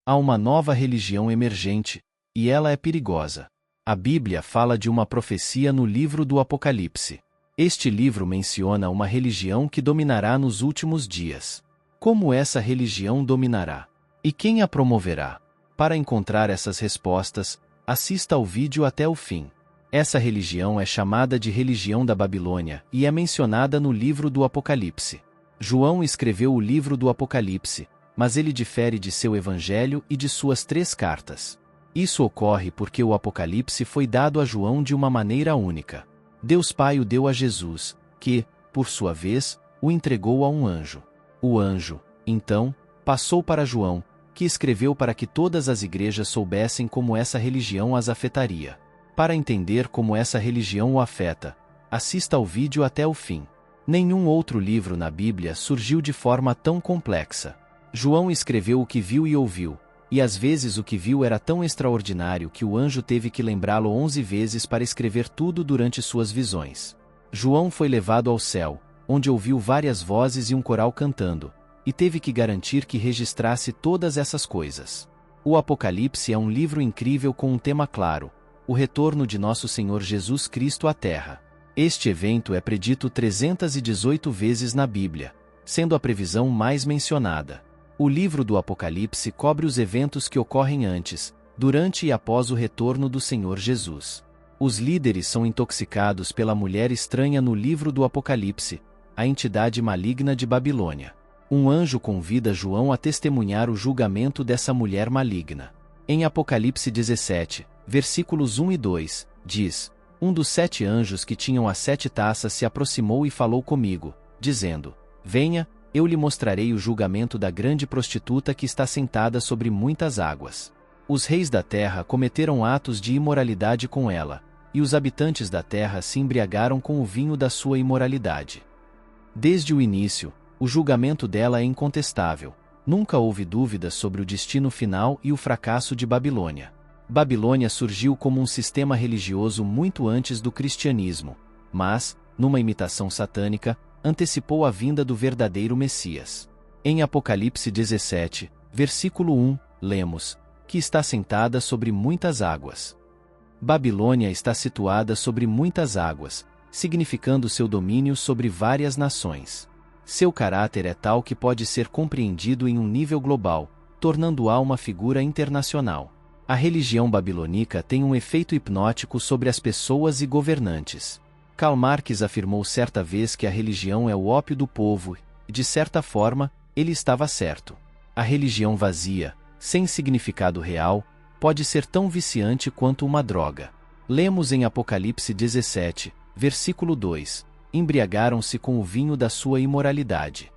Há uma nova religião emergente, e ela é perigosa. A Bíblia fala de uma profecia no livro do Apocalipse. Este livro menciona uma religião que dominará nos últimos dias. Como essa religião dominará? E quem a promoverá? Para encontrar essas respostas, assista ao vídeo até o fim. Essa religião é chamada de religião da Babilônia e é mencionada no livro do Apocalipse. João escreveu o livro do Apocalipse, mas ele difere de seu evangelho e de suas 3 cartas. Isso ocorre porque o Apocalipse foi dado a João de uma maneira única. Deus Pai o deu a Jesus, que, por sua vez, o entregou a um anjo. O anjo, então, passou para João, que escreveu para que todas as igrejas soubessem como essa religião as afetaria. Para entender como essa religião o afeta, assista ao vídeo até o fim. Nenhum outro livro na Bíblia surgiu de forma tão complexa. João escreveu o que viu e ouviu, e às vezes o que viu era tão extraordinário que o anjo teve que lembrá-lo 11 vezes para escrever tudo durante suas visões. João foi levado ao céu, onde ouviu várias vozes e um coral cantando, e teve que garantir que registrasse todas essas coisas. O Apocalipse é um livro incrível com um tema claro: o retorno de nosso Senhor Jesus Cristo à Terra. Este evento é predito 318 vezes na Bíblia, sendo a previsão mais mencionada. O livro do Apocalipse cobre os eventos que ocorrem antes, durante e após o retorno do Senhor Jesus. Os líderes são intoxicados pela mulher estranha no livro do Apocalipse, a entidade maligna de Babilônia. Um anjo convida João a testemunhar o julgamento dessa mulher maligna. Em Apocalipse 17, versículos 1 e 2, diz: Um dos 7 anjos que tinham as 7 taças se aproximou e falou comigo, dizendo: Venha, eu lhe mostrarei o julgamento da grande prostituta que está sentada sobre muitas águas. Os reis da terra cometeram atos de imoralidade com ela, e os habitantes da terra se embriagaram com o vinho da sua imoralidade. Desde o início, o julgamento dela é incontestável. Nunca houve dúvidas sobre o destino final e o fracasso de Babilônia. Babilônia surgiu como um sistema religioso muito antes do cristianismo, mas, numa imitação satânica, antecipou a vinda do verdadeiro Messias. Em Apocalipse 17, versículo 1, lemos: que está sentada sobre muitas águas. Babilônia está situada sobre muitas águas, significando seu domínio sobre várias nações. Seu caráter é tal que pode ser compreendido em um nível global, tornando-a uma figura internacional. A religião babilônica tem um efeito hipnótico sobre as pessoas e governantes. Karl Marx afirmou certa vez que a religião é o ópio do povo, e, de certa forma, ele estava certo. A religião vazia, sem significado real, pode ser tão viciante quanto uma droga. Lemos em Apocalipse 17, versículo 2, embriagaram-se com o vinho da sua imoralidade.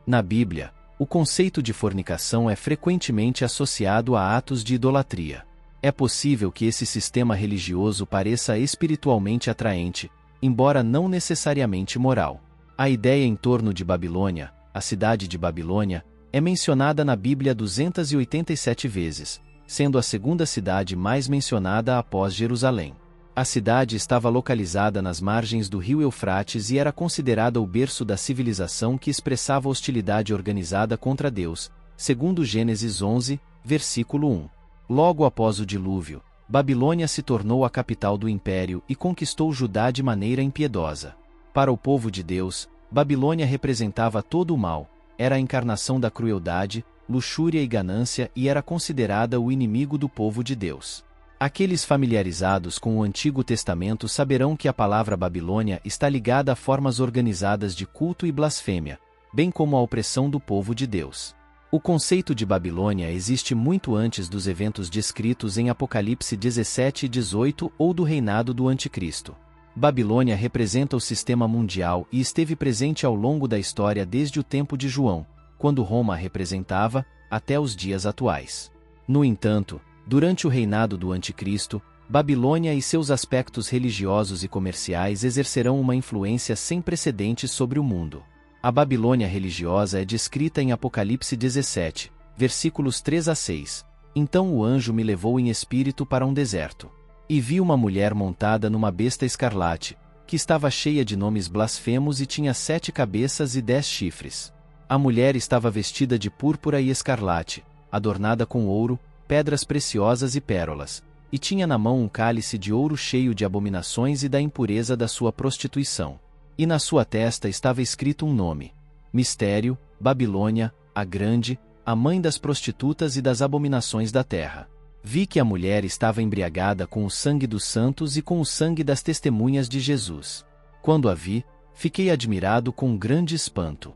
Na Bíblia, o conceito de fornicação é frequentemente associado a atos de idolatria. É possível que esse sistema religioso pareça espiritualmente atraente, embora não necessariamente moral. A ideia em torno de Babilônia, a cidade de Babilônia, é mencionada na Bíblia 287 vezes, sendo a segunda cidade mais mencionada após Jerusalém. A cidade estava localizada nas margens do rio Eufrates e era considerada o berço da civilização que expressava hostilidade organizada contra Deus, segundo Gênesis 11, versículo 1. Logo após o dilúvio, Babilônia se tornou a capital do império e conquistou Judá de maneira impiedosa. Para o povo de Deus, Babilônia representava todo o mal, era a encarnação da crueldade, luxúria e ganância e era considerada o inimigo do povo de Deus. Aqueles familiarizados com o Antigo Testamento saberão que a palavra Babilônia está ligada a formas organizadas de culto e blasfêmia, bem como a opressão do povo de Deus. O conceito de Babilônia existe muito antes dos eventos descritos em Apocalipse 17 e 18 ou do reinado do Anticristo. Babilônia representa o sistema mundial e esteve presente ao longo da história desde o tempo de João, quando Roma a representava, até os dias atuais. No entanto, durante o reinado do Anticristo, Babilônia e seus aspectos religiosos e comerciais exercerão uma influência sem precedentes sobre o mundo. A Babilônia religiosa é descrita em Apocalipse 17, versículos 3 a 6. Então o anjo me levou em espírito para um deserto. E vi uma mulher montada numa besta escarlate, que estava cheia de nomes blasfemos e tinha 7 cabeças e 10 chifres. A mulher estava vestida de púrpura e escarlate, adornada com ouro, pedras preciosas e pérolas, e tinha na mão um cálice de ouro cheio de abominações e da impureza da sua prostituição. E na sua testa estava escrito um nome: Mistério, Babilônia, a Grande, a mãe das prostitutas e das abominações da terra. Vi que a mulher estava embriagada com o sangue dos santos e com o sangue das testemunhas de Jesus. Quando a vi, fiquei admirado com grande espanto.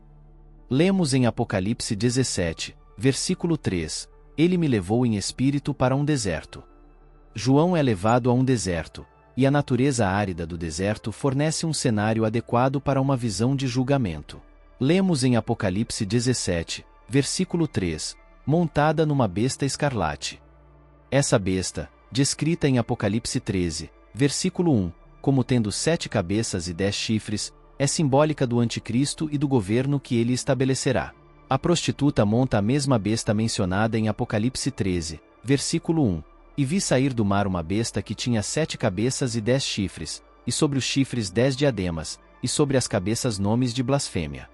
Lemos em Apocalipse 17, versículo 3, Ele me levou em espírito para um deserto. João é levado a um deserto, e a natureza árida do deserto fornece um cenário adequado para uma visão de julgamento. Lemos em Apocalipse 17, versículo 3, montada numa besta escarlate. Essa besta, descrita em Apocalipse 13, versículo 1, como tendo 7 cabeças e 10 chifres, é simbólica do anticristo e do governo que ele estabelecerá. A prostituta monta a mesma besta mencionada em Apocalipse 13, versículo 1, e vi sair do mar uma besta que tinha 7 cabeças e 10 chifres, e sobre os chifres 10 diademas, e sobre as cabeças nomes de blasfêmia.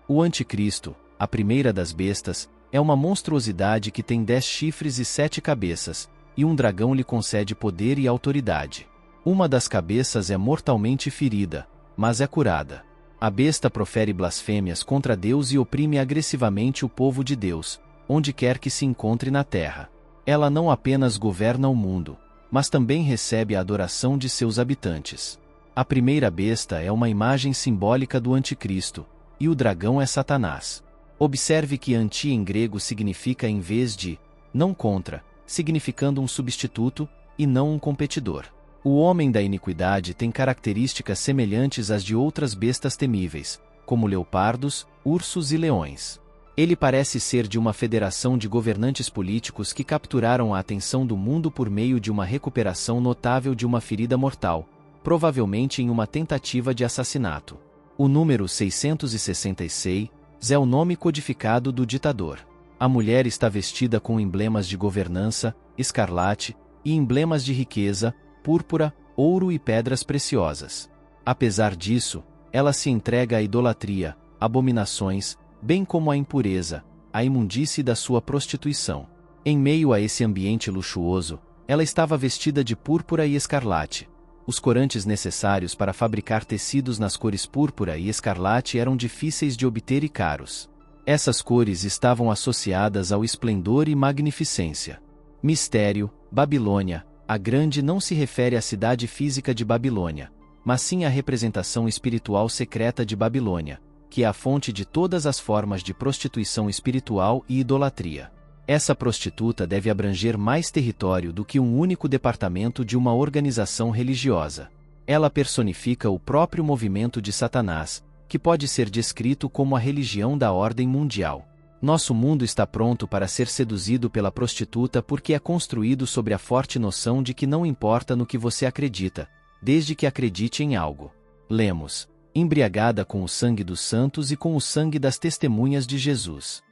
O anticristo, a primeira das bestas, é uma monstruosidade que tem 10 chifres e 7 cabeças, e um dragão lhe concede poder e autoridade. Uma das cabeças é mortalmente ferida, mas é curada. A besta profere blasfêmias contra Deus e oprime agressivamente o povo de Deus, onde quer que se encontre na terra. Ela não apenas governa o mundo, mas também recebe a adoração de seus habitantes. A primeira besta é uma imagem simbólica do anticristo, e o dragão é Satanás. Observe que anti em grego significa em vez de, não contra, significando um substituto, e não um competidor. O homem da iniquidade tem características semelhantes às de outras bestas temíveis, como leopardos, ursos e leões. Ele parece ser de uma federação de governantes políticos que capturaram a atenção do mundo por meio de uma recuperação notável de uma ferida mortal, provavelmente em uma tentativa de assassinato. O número 666 é o nome codificado do ditador. A mulher está vestida com emblemas de governança, escarlate, e emblemas de riqueza, púrpura, ouro e pedras preciosas. Apesar disso, ela se entrega à idolatria, abominações, bem como à impureza, à imundície da sua prostituição. Em meio a esse ambiente luxuoso, ela estava vestida de púrpura e escarlate. Os corantes necessários para fabricar tecidos nas cores púrpura e escarlate eram difíceis de obter e caros. Essas cores estavam associadas ao esplendor e magnificência. Mistério, Babilônia, a Grande não se refere à cidade física de Babilônia, mas sim à representação espiritual secreta de Babilônia, que é a fonte de todas as formas de prostituição espiritual e idolatria. Essa prostituta deve abranger mais território do que um único departamento de uma organização religiosa. Ela personifica o próprio movimento de Satanás, que pode ser descrito como a religião da ordem mundial. Nosso mundo está pronto para ser seduzido pela prostituta porque é construído sobre a forte noção de que não importa no que você acredita, desde que acredite em algo. Lemos: embriagada com o sangue dos santos e com o sangue das testemunhas de Jesus.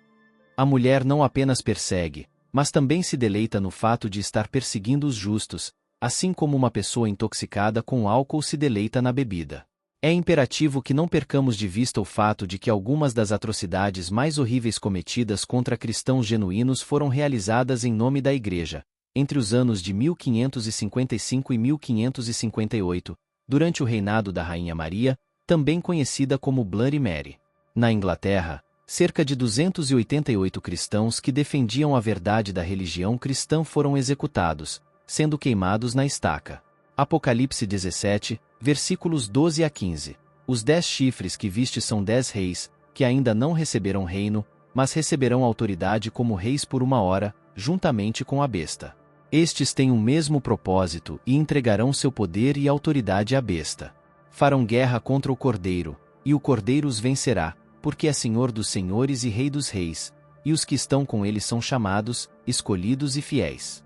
A mulher não apenas persegue, mas também se deleita no fato de estar perseguindo os justos, assim como uma pessoa intoxicada com álcool se deleita na bebida. É imperativo que não percamos de vista o fato de que algumas das atrocidades mais horríveis cometidas contra cristãos genuínos foram realizadas em nome da Igreja, entre os anos de 1555 e 1558, durante o reinado da Rainha Maria, também conhecida como Bloody Mary. Na Inglaterra, cerca de 288 cristãos que defendiam a verdade da religião cristã foram executados, sendo queimados na estaca. Apocalipse 17, versículos 12 a 15. Os 10 chifres que viste são 10 reis, que ainda não receberam reino, mas receberão autoridade como reis por 1 hora, juntamente com a besta. Estes têm o mesmo propósito e entregarão seu poder e autoridade à besta. Farão guerra contra o Cordeiro, e o Cordeiro os vencerá, porque é Senhor dos senhores e Rei dos reis, e os que estão com ele são chamados, escolhidos e fiéis.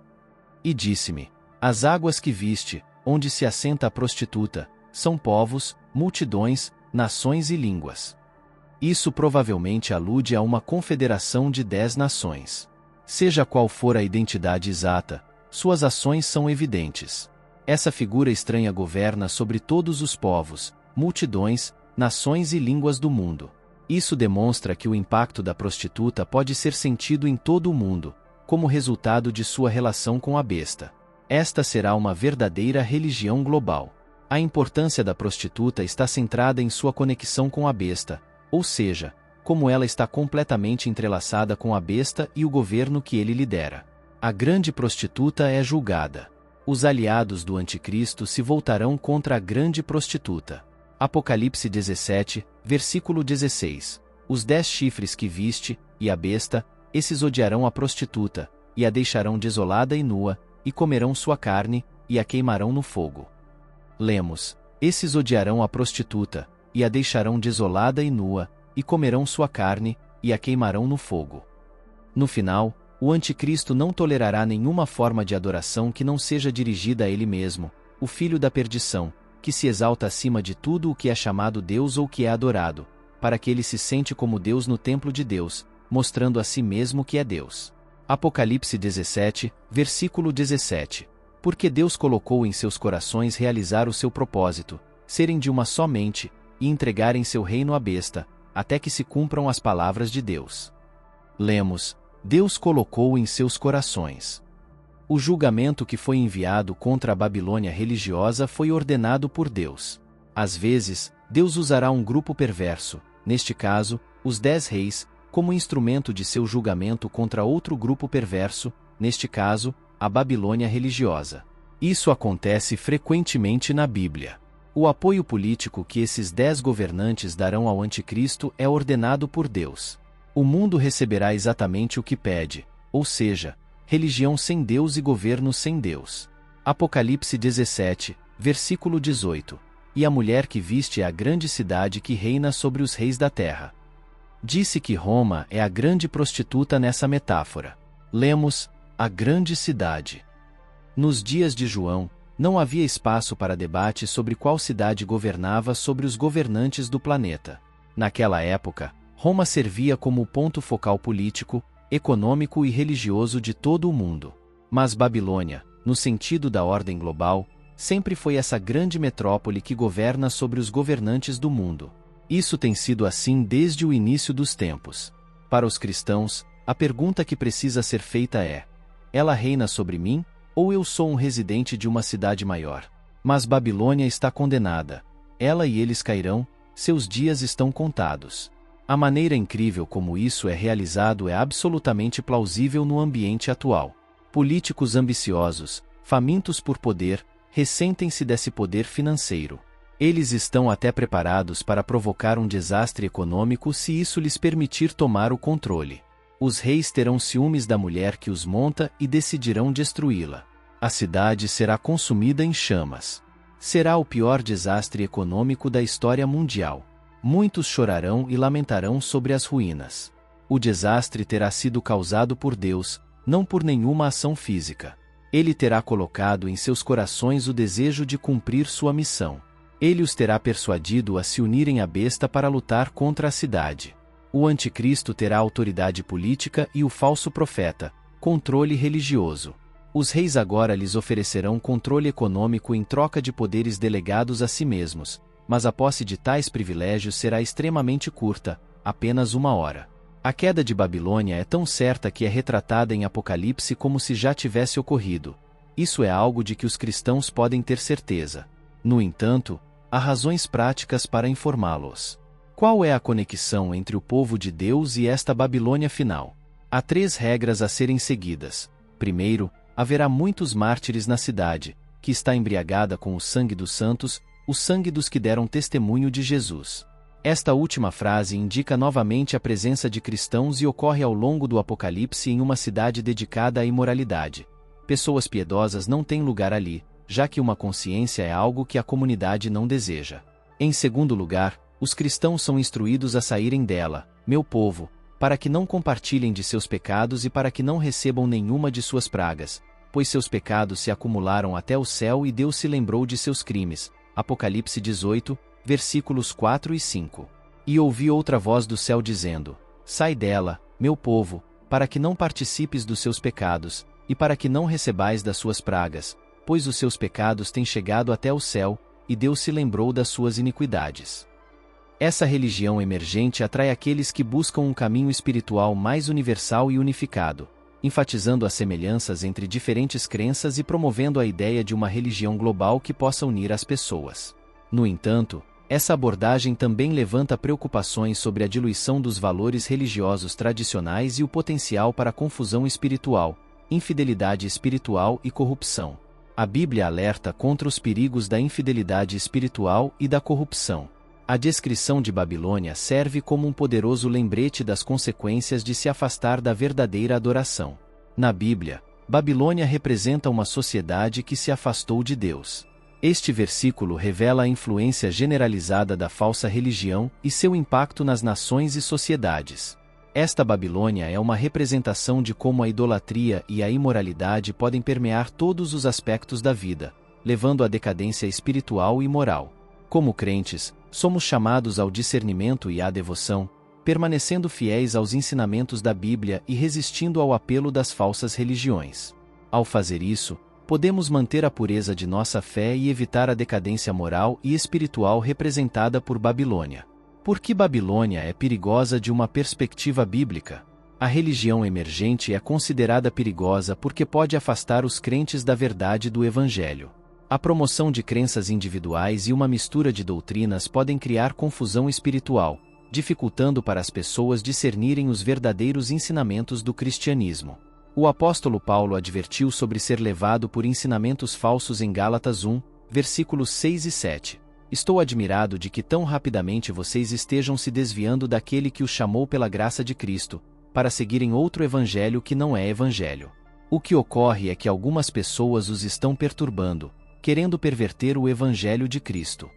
E disse-me: as águas que viste, onde se assenta a prostituta, são povos, multidões, nações e línguas. Isso provavelmente alude a uma confederação de 10 nações. Seja qual for a identidade exata, suas ações são evidentes. Essa figura estranha governa sobre todos os povos, multidões, nações e línguas do mundo. Isso demonstra que o impacto da prostituta pode ser sentido em todo o mundo, como resultado de sua relação com a besta. Esta será uma verdadeira religião global. A importância da prostituta está centrada em sua conexão com a besta, ou seja, como ela está completamente entrelaçada com a besta e o governo que ele lidera. A grande prostituta é julgada. Os aliados do anticristo se voltarão contra a grande prostituta. Apocalipse 17, versículo 16. Os 10 chifres que viste, e a besta, esses odiarão a prostituta, e a deixarão desolada e nua, e comerão sua carne, e a queimarão no fogo. Lemos: esses odiarão a prostituta, e a deixarão desolada e nua, e comerão sua carne, e a queimarão no fogo. No final, o anticristo não tolerará nenhuma forma de adoração que não seja dirigida a ele mesmo, o filho da perdição, que se exalta acima de tudo o que é chamado Deus ou que é adorado, para que ele se sente como Deus no templo de Deus, mostrando a si mesmo que é Deus. Apocalipse 17, versículo 17. Porque Deus colocou em seus corações realizar o seu propósito, serem de uma só mente, e entregarem seu reino à besta, até que se cumpram as palavras de Deus. Lemos: Deus colocou em seus corações. O julgamento que foi enviado contra a Babilônia religiosa foi ordenado por Deus. Às vezes, Deus usará um grupo perverso, neste caso, os 10 reis, como instrumento de seu julgamento contra outro grupo perverso, neste caso, a Babilônia religiosa. Isso acontece frequentemente na Bíblia. O apoio político que esses 10 governantes darão ao anticristo é ordenado por Deus. O mundo receberá exatamente o que pede, ou seja, religião sem Deus e governo sem Deus. Apocalipse 17, versículo 18. E a mulher que viste é a grande cidade que reina sobre os reis da terra. Disse que Roma é a grande prostituta nessa metáfora. Lemos: a grande cidade. Nos dias de João, não havia espaço para debate sobre qual cidade governava sobre os governantes do planeta. Naquela época, Roma servia como o ponto focal político, econômico e religioso de todo o mundo. Mas Babilônia, no sentido da ordem global, sempre foi essa grande metrópole que governa sobre os governantes do mundo. Isso tem sido assim desde o início dos tempos. Para os cristãos, a pergunta que precisa ser feita é: ela reina sobre mim, ou eu sou um residente de uma cidade maior? Mas Babilônia está condenada. Ela e eles cairão, seus dias estão contados. A maneira incrível como isso é realizado é absolutamente plausível no ambiente atual. Políticos ambiciosos, famintos por poder, ressentem-se desse poder financeiro. Eles estão até preparados para provocar um desastre econômico se isso lhes permitir tomar o controle. Os reis terão ciúmes da mulher que os monta e decidirão destruí-la. A cidade será consumida em chamas. Será o pior desastre econômico da história mundial. Muitos chorarão e lamentarão sobre as ruínas. O desastre terá sido causado por Deus, não por nenhuma ação física. Ele terá colocado em seus corações o desejo de cumprir sua missão. Ele os terá persuadido a se unirem à besta para lutar contra a cidade. O anticristo terá autoridade política e o falso profeta, controle religioso. Os reis agora lhes oferecerão controle econômico em troca de poderes delegados a si mesmos, mas a posse de tais privilégios será extremamente curta, apenas 1 hora. A queda de Babilônia é tão certa que é retratada em Apocalipse como se já tivesse ocorrido. Isso é algo de que os cristãos podem ter certeza. No entanto, há razões práticas para informá-los. Qual é a conexão entre o povo de Deus e esta Babilônia final? Há 3 regras a serem seguidas. Primeiro, haverá muitos mártires na cidade, que está embriagada com o sangue dos santos, o sangue dos que deram testemunho de Jesus. Esta última frase indica novamente a presença de cristãos e ocorre ao longo do Apocalipse em uma cidade dedicada à imoralidade. Pessoas piedosas não têm lugar ali, já que uma consciência é algo que a comunidade não deseja. Em segundo lugar, os cristãos são instruídos a saírem dela, meu povo, para que não compartilhem de seus pecados e para que não recebam nenhuma de suas pragas, pois seus pecados se acumularam até o céu e Deus se lembrou de seus crimes. Apocalipse 18, versículos 4 e 5. E ouvi outra voz do céu dizendo: sai dela, meu povo, para que não participes dos seus pecados, e para que não recebais das suas pragas, pois os seus pecados têm chegado até o céu, e Deus se lembrou das suas iniquidades. Essa religião emergente atrai aqueles que buscam um caminho espiritual mais universal e unificado, enfatizando as semelhanças entre diferentes crenças e promovendo a ideia de uma religião global que possa unir as pessoas. No entanto, essa abordagem também levanta preocupações sobre a diluição dos valores religiosos tradicionais e o potencial para confusão espiritual, infidelidade espiritual e corrupção. A Bíblia alerta contra os perigos da infidelidade espiritual e da corrupção. A descrição de Babilônia serve como um poderoso lembrete das consequências de se afastar da verdadeira adoração. Na Bíblia, Babilônia representa uma sociedade que se afastou de Deus. Este versículo revela a influência generalizada da falsa religião e seu impacto nas nações e sociedades. Esta Babilônia é uma representação de como a idolatria e a imoralidade podem permear todos os aspectos da vida, levando à decadência espiritual e moral. Como crentes, somos chamados ao discernimento e à devoção, permanecendo fiéis aos ensinamentos da Bíblia e resistindo ao apelo das falsas religiões. Ao fazer isso, podemos manter a pureza de nossa fé e evitar a decadência moral e espiritual representada por Babilônia. Por que Babilônia é perigosa de uma perspectiva bíblica? A religião emergente é considerada perigosa porque pode afastar os crentes da verdade do Evangelho. A promoção de crenças individuais e uma mistura de doutrinas podem criar confusão espiritual, dificultando para as pessoas discernirem os verdadeiros ensinamentos do cristianismo. O apóstolo Paulo advertiu sobre ser levado por ensinamentos falsos em Gálatas 1, versículos 6 e 7. Estou admirado de que tão rapidamente vocês estejam se desviando daquele que os chamou pela graça de Cristo, para seguirem outro evangelho que não é evangelho. O que ocorre é que algumas pessoas os estão perturbando, querendo perverter o evangelho de Cristo.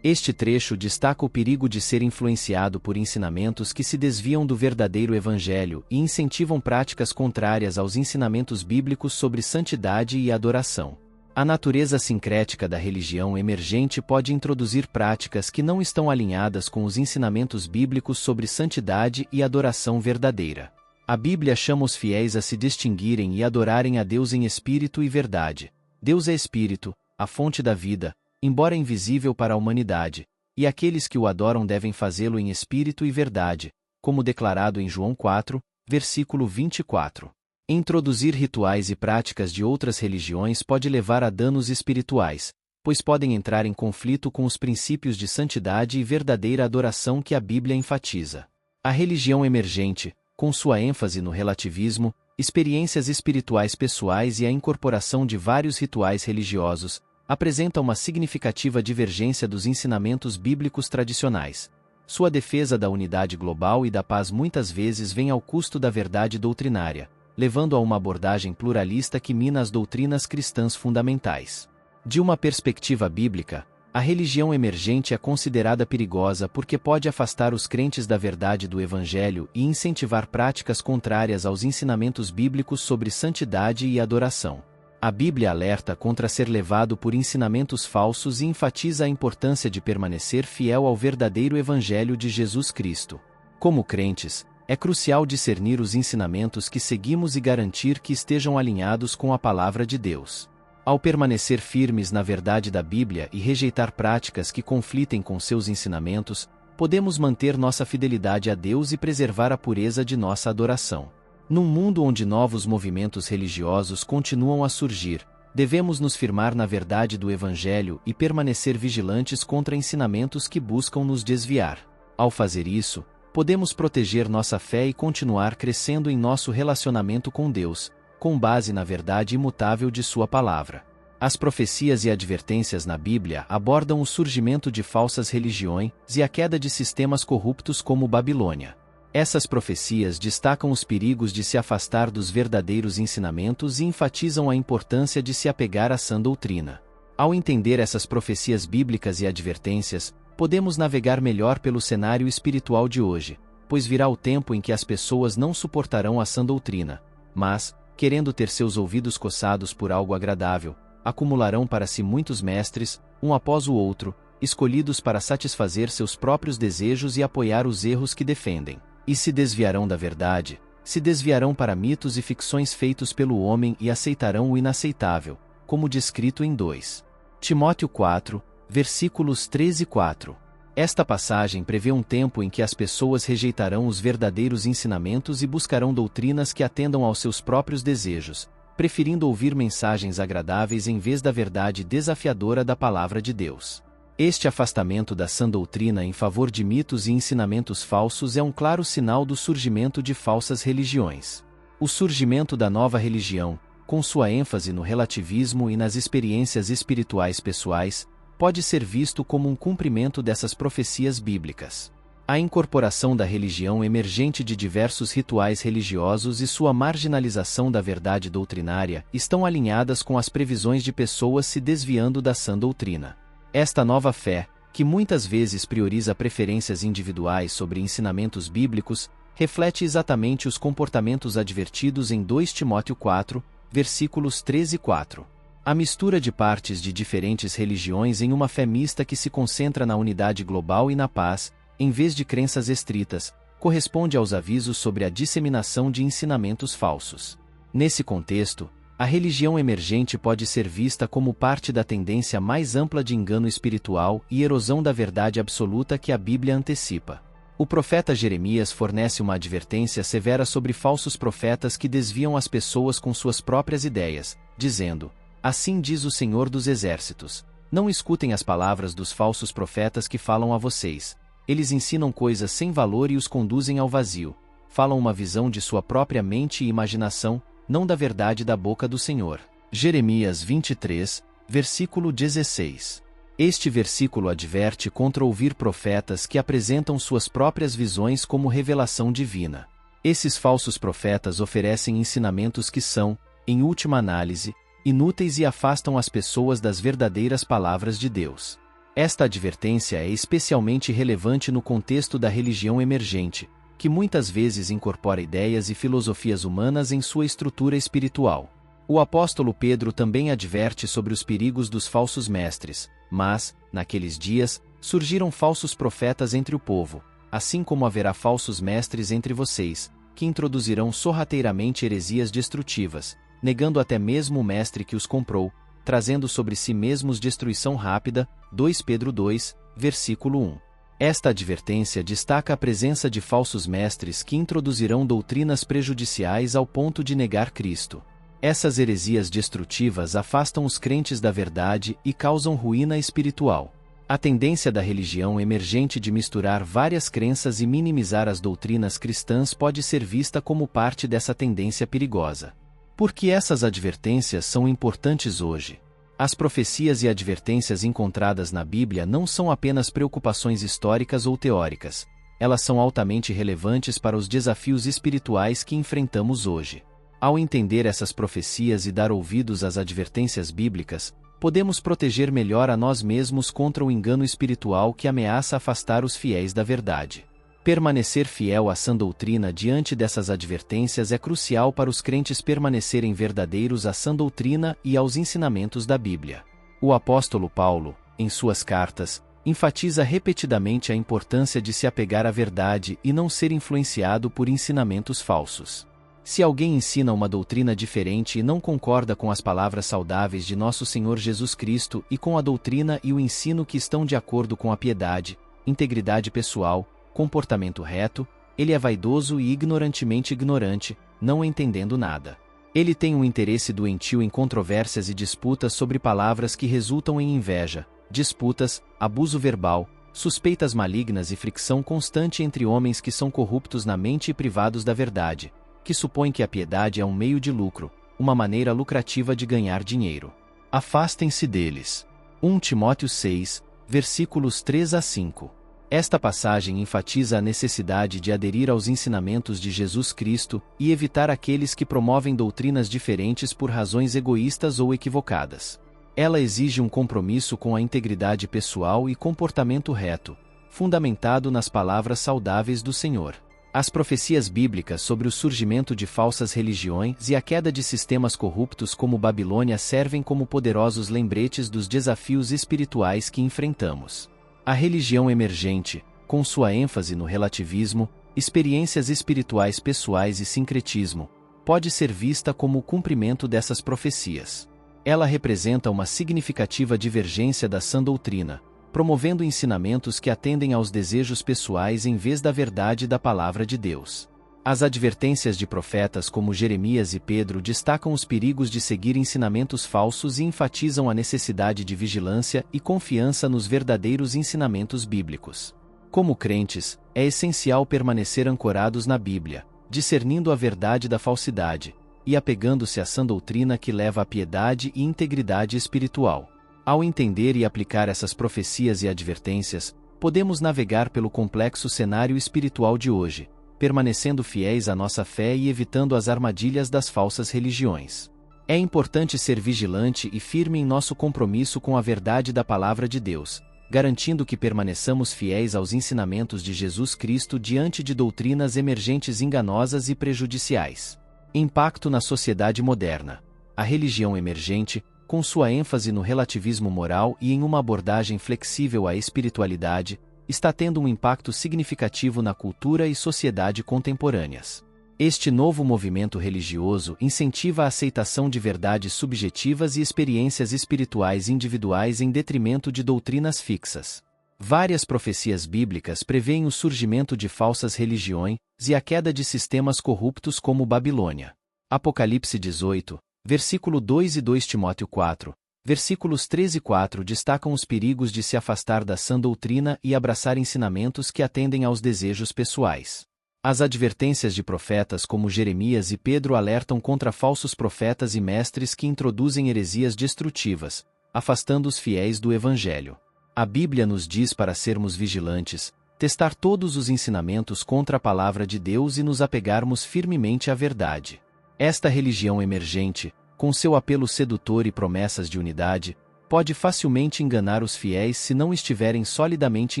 Este trecho destaca o perigo de ser influenciado por ensinamentos que se desviam do verdadeiro evangelho e incentivam práticas contrárias aos ensinamentos bíblicos sobre santidade e adoração. A natureza sincrética da religião emergente pode introduzir práticas que não estão alinhadas com os ensinamentos bíblicos sobre santidade e adoração verdadeira. A Bíblia chama os fiéis a se distinguirem e adorarem a Deus em espírito e verdade. Deus é espírito, a fonte da vida, embora invisível para a humanidade, e aqueles que o adoram devem fazê-lo em espírito e verdade, como declarado em João 4, versículo 24. Introduzir rituais e práticas de outras religiões pode levar a danos espirituais, pois podem entrar em conflito com os princípios de santidade e verdadeira adoração que a Bíblia enfatiza. A religião emergente, com sua ênfase no relativismo, experiências espirituais pessoais e a incorporação de vários rituais religiosos, apresenta uma significativa divergência dos ensinamentos bíblicos tradicionais. Sua defesa da unidade global e da paz muitas vezes vem ao custo da verdade doutrinária, levando a uma abordagem pluralista que mina as doutrinas cristãs fundamentais. De uma perspectiva bíblica, a religião emergente é considerada perigosa porque pode afastar os crentes da verdade do Evangelho e incentivar práticas contrárias aos ensinamentos bíblicos sobre santidade e adoração. A Bíblia alerta contra ser levado por ensinamentos falsos e enfatiza a importância de permanecer fiel ao verdadeiro Evangelho de Jesus Cristo. Como crentes, é crucial discernir os ensinamentos que seguimos e garantir que estejam alinhados com a Palavra de Deus. Ao permanecer firmes na verdade da Bíblia e rejeitar práticas que conflitem com seus ensinamentos, podemos manter nossa fidelidade a Deus e preservar a pureza de nossa adoração. Num mundo onde novos movimentos religiosos continuam a surgir, devemos nos firmar na verdade do Evangelho e permanecer vigilantes contra ensinamentos que buscam nos desviar. Ao fazer isso, podemos proteger nossa fé e continuar crescendo em nosso relacionamento com Deus, com base na verdade imutável de Sua Palavra. As profecias e advertências na Bíblia abordam o surgimento de falsas religiões e a queda de sistemas corruptos como Babilônia. Essas profecias destacam os perigos de se afastar dos verdadeiros ensinamentos e enfatizam a importância de se apegar à sã doutrina. Ao entender essas profecias bíblicas e advertências, podemos navegar melhor pelo cenário espiritual de hoje, pois virá o tempo em que as pessoas não suportarão a sã doutrina, mas, querendo ter seus ouvidos coçados por algo agradável, acumularão para si muitos mestres, um após o outro, escolhidos para satisfazer seus próprios desejos e apoiar os erros que defendem. E se desviarão da verdade, se desviarão para mitos e ficções feitos pelo homem e aceitarão o inaceitável, como descrito em 2 Timóteo 4, versículos 3 e 4. Esta passagem prevê um tempo em que as pessoas rejeitarão os verdadeiros ensinamentos e buscarão doutrinas que atendam aos seus próprios desejos, preferindo ouvir mensagens agradáveis em vez da verdade desafiadora da palavra de Deus. Este afastamento da sã doutrina em favor de mitos e ensinamentos falsos é um claro sinal do surgimento de falsas religiões. O surgimento da nova religião, com sua ênfase no relativismo e nas experiências espirituais pessoais, pode ser visto como um cumprimento dessas profecias bíblicas. A incorporação da religião emergente de diversos rituais religiosos e sua marginalização da verdade doutrinária estão alinhadas com as previsões de pessoas se desviando da sã doutrina. Esta nova fé, que muitas vezes prioriza preferências individuais sobre ensinamentos bíblicos, reflete exatamente os comportamentos advertidos em 2 Timóteo 4, versículos 13 e 4. A mistura de partes de diferentes religiões em uma fé mista que se concentra na unidade global e na paz, em vez de crenças estritas, corresponde aos avisos sobre a disseminação de ensinamentos falsos. Nesse contexto, a religião emergente pode ser vista como parte da tendência mais ampla de engano espiritual e erosão da verdade absoluta que a Bíblia antecipa. O profeta Jeremias fornece uma advertência severa sobre falsos profetas que desviam as pessoas com suas próprias ideias, dizendo: "Assim diz o Senhor dos Exércitos: não escutem as palavras dos falsos profetas que falam a vocês. Eles ensinam coisas sem valor e os conduzem ao vazio. Falam uma visão de sua própria mente e imaginação, não da verdade da boca do Senhor." Jeremias 23, versículo 16. Este versículo adverte contra ouvir profetas que apresentam suas próprias visões como revelação divina. Esses falsos profetas oferecem ensinamentos que são, em última análise, inúteis e afastam as pessoas das verdadeiras palavras de Deus. Esta advertência é especialmente relevante no contexto da religião emergente, que muitas vezes incorpora ideias e filosofias humanas em sua estrutura espiritual. O apóstolo Pedro também adverte sobre os perigos dos falsos mestres, mas, naqueles dias, surgiram falsos profetas entre o povo, assim como haverá falsos mestres entre vocês, que introduzirão sorrateiramente heresias destrutivas, negando até mesmo o mestre que os comprou, trazendo sobre si mesmos destruição rápida. 2 Pedro 2, versículo 1. Esta advertência destaca a presença de falsos mestres que introduzirão doutrinas prejudiciais ao ponto de negar Cristo. Essas heresias destrutivas afastam os crentes da verdade e causam ruína espiritual. A tendência da religião emergente de misturar várias crenças e minimizar as doutrinas cristãs pode ser vista como parte dessa tendência perigosa. Por que essas advertências são importantes hoje? As profecias e advertências encontradas na Bíblia não são apenas preocupações históricas ou teóricas, elas são altamente relevantes para os desafios espirituais que enfrentamos hoje. Ao entender essas profecias e dar ouvidos às advertências bíblicas, podemos proteger melhor a nós mesmos contra o engano espiritual que ameaça afastar os fiéis da verdade. Permanecer fiel à sã doutrina diante dessas advertências é crucial para os crentes permanecerem verdadeiros à sã doutrina e aos ensinamentos da Bíblia. O apóstolo Paulo, em suas cartas, enfatiza repetidamente a importância de se apegar à verdade e não ser influenciado por ensinamentos falsos. Se alguém ensina uma doutrina diferente e não concorda com as palavras saudáveis de nosso Senhor Jesus Cristo e com a doutrina e o ensino que estão de acordo com a piedade, integridade pessoal, comportamento reto, ele é vaidoso e ignorantemente ignorante, não entendendo nada. Ele tem um interesse doentio em controvérsias e disputas sobre palavras que resultam em inveja, disputas, abuso verbal, suspeitas malignas e fricção constante entre homens que são corruptos na mente e privados da verdade, que supõem que a piedade é um meio de lucro, uma maneira lucrativa de ganhar dinheiro. Afastem-se deles. 1 Timóteo 6, versículos 3 a 5. Esta passagem enfatiza a necessidade de aderir aos ensinamentos de Jesus Cristo e evitar aqueles que promovem doutrinas diferentes por razões egoístas ou equivocadas. Ela exige um compromisso com a integridade pessoal e comportamento reto, fundamentado nas palavras saudáveis do Senhor. As profecias bíblicas sobre o surgimento de falsas religiões e a queda de sistemas corruptos como Babilônia servem como poderosos lembretes dos desafios espirituais que enfrentamos. A religião emergente, com sua ênfase no relativismo, experiências espirituais pessoais e sincretismo, pode ser vista como o cumprimento dessas profecias. Ela representa uma significativa divergência da sã doutrina, promovendo ensinamentos que atendem aos desejos pessoais em vez da verdade da palavra de Deus. As advertências de profetas como Jeremias e Pedro destacam os perigos de seguir ensinamentos falsos e enfatizam a necessidade de vigilância e confiança nos verdadeiros ensinamentos bíblicos. Como crentes, é essencial permanecer ancorados na Bíblia, discernindo a verdade da falsidade, e apegando-se à sã doutrina que leva à piedade e integridade espiritual. Ao entender e aplicar essas profecias e advertências, podemos navegar pelo complexo cenário espiritual de hoje, permanecendo fiéis à nossa fé e evitando as armadilhas das falsas religiões. É importante ser vigilante e firme em nosso compromisso com a verdade da Palavra de Deus, garantindo que permaneçamos fiéis aos ensinamentos de Jesus Cristo diante de doutrinas emergentes enganosas e prejudiciais. Impacto na sociedade moderna. A religião emergente, com sua ênfase no relativismo moral e em uma abordagem flexível à espiritualidade, está tendo um impacto significativo na cultura e sociedade contemporâneas. Este novo movimento religioso incentiva a aceitação de verdades subjetivas e experiências espirituais individuais em detrimento de doutrinas fixas. Várias profecias bíblicas preveem o surgimento de falsas religiões e a queda de sistemas corruptos como Babilônia. Apocalipse 18, versículo 2 e 2 Timóteo 4, versículos 3 e 4 destacam os perigos de se afastar da sã doutrina e abraçar ensinamentos que atendem aos desejos pessoais. As advertências de profetas como Jeremias e Pedro alertam contra falsos profetas e mestres que introduzem heresias destrutivas, afastando os fiéis do Evangelho. A Bíblia nos diz para sermos vigilantes, testar todos os ensinamentos contra a palavra de Deus e nos apegarmos firmemente à verdade. Esta religião emergente, com seu apelo sedutor e promessas de unidade, pode facilmente enganar os fiéis se não estiverem solidamente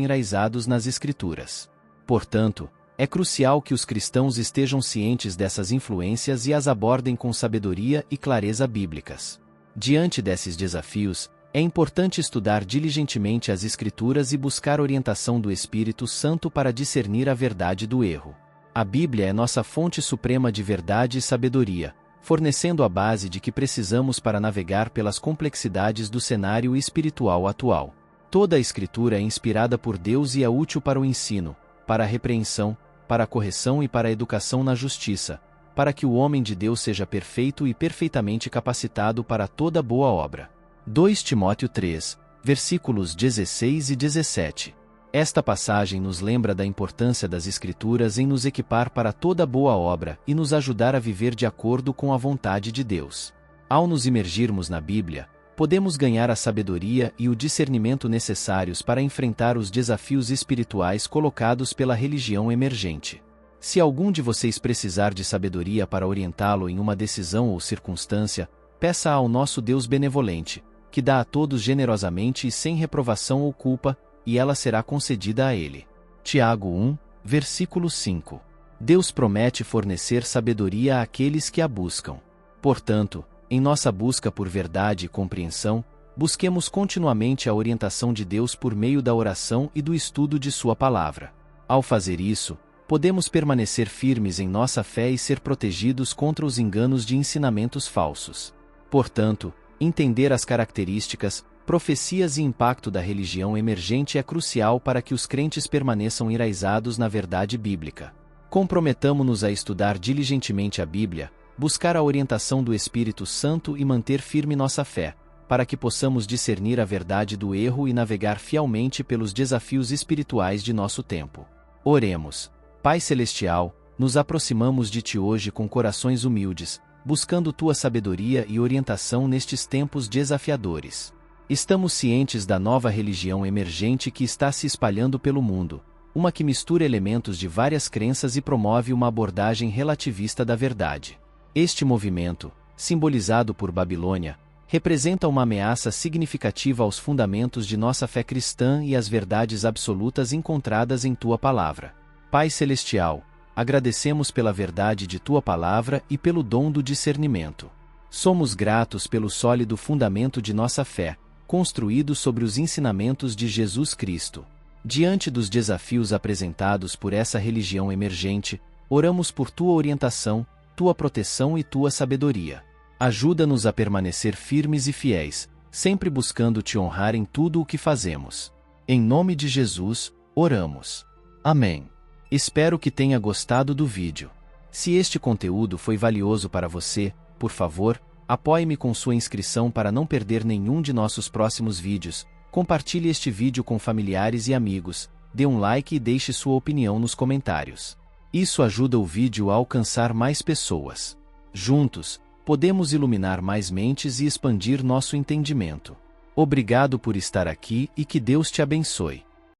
enraizados nas Escrituras. Portanto, é crucial que os cristãos estejam cientes dessas influências e as abordem com sabedoria e clareza bíblicas. Diante desses desafios, é importante estudar diligentemente as Escrituras e buscar orientação do Espírito Santo para discernir a verdade do erro. A Bíblia é nossa fonte suprema de verdade e sabedoria, fornecendo a base de que precisamos para navegar pelas complexidades do cenário espiritual atual. Toda a Escritura é inspirada por Deus e é útil para o ensino, para a repreensão, para a correção e para a educação na justiça, para que o homem de Deus seja perfeito e perfeitamente capacitado para toda boa obra. 2 Timóteo 3, versículos 16 e 17. Esta passagem nos lembra da importância das Escrituras em nos equipar para toda boa obra e nos ajudar a viver de acordo com a vontade de Deus. Ao nos imergirmos na Bíblia, podemos ganhar a sabedoria e o discernimento necessários para enfrentar os desafios espirituais colocados pela religião emergente. Se algum de vocês precisar de sabedoria para orientá-lo em uma decisão ou circunstância, peça ao nosso Deus benevolente, que dá a todos generosamente e sem reprovação ou culpa, e ela será concedida a ele. Tiago 1, versículo 5. Deus promete fornecer sabedoria àqueles que a buscam. Portanto, em nossa busca por verdade e compreensão, busquemos continuamente a orientação de Deus por meio da oração e do estudo de Sua palavra. Ao fazer isso, podemos permanecer firmes em nossa fé e ser protegidos contra os enganos de ensinamentos falsos. Portanto, entender as características, profecias e impacto da religião emergente é crucial para que os crentes permaneçam enraizados na verdade bíblica. Comprometamo-nos a estudar diligentemente a Bíblia, buscar a orientação do Espírito Santo e manter firme nossa fé, para que possamos discernir a verdade do erro e navegar fielmente pelos desafios espirituais de nosso tempo. Oremos. Pai Celestial, nos aproximamos de Ti hoje com corações humildes, buscando Tua sabedoria e orientação nestes tempos desafiadores. Estamos cientes da nova religião emergente que está se espalhando pelo mundo, uma que mistura elementos de várias crenças e promove uma abordagem relativista da verdade. Este movimento, simbolizado por Babilônia, representa uma ameaça significativa aos fundamentos de nossa fé cristã e às verdades absolutas encontradas em Tua palavra. Pai Celestial, agradecemos pela verdade de Tua palavra e pelo dom do discernimento. Somos gratos pelo sólido fundamento de nossa fé, construído sobre os ensinamentos de Jesus Cristo. Diante dos desafios apresentados por essa religião emergente, oramos por Tua orientação, Tua proteção e Tua sabedoria. Ajuda-nos a permanecer firmes e fiéis, sempre buscando Te honrar em tudo o que fazemos. Em nome de Jesus, oramos. Amém. Espero que tenha gostado do vídeo. Se este conteúdo foi valioso para você, por favor, apoie-me com sua inscrição para não perder nenhum de nossos próximos vídeos. Compartilhe este vídeo com familiares e amigos, dê um like e deixe sua opinião nos comentários. Isso ajuda o vídeo a alcançar mais pessoas. Juntos, podemos iluminar mais mentes e expandir nosso entendimento. Obrigado por estar aqui e que Deus te abençoe.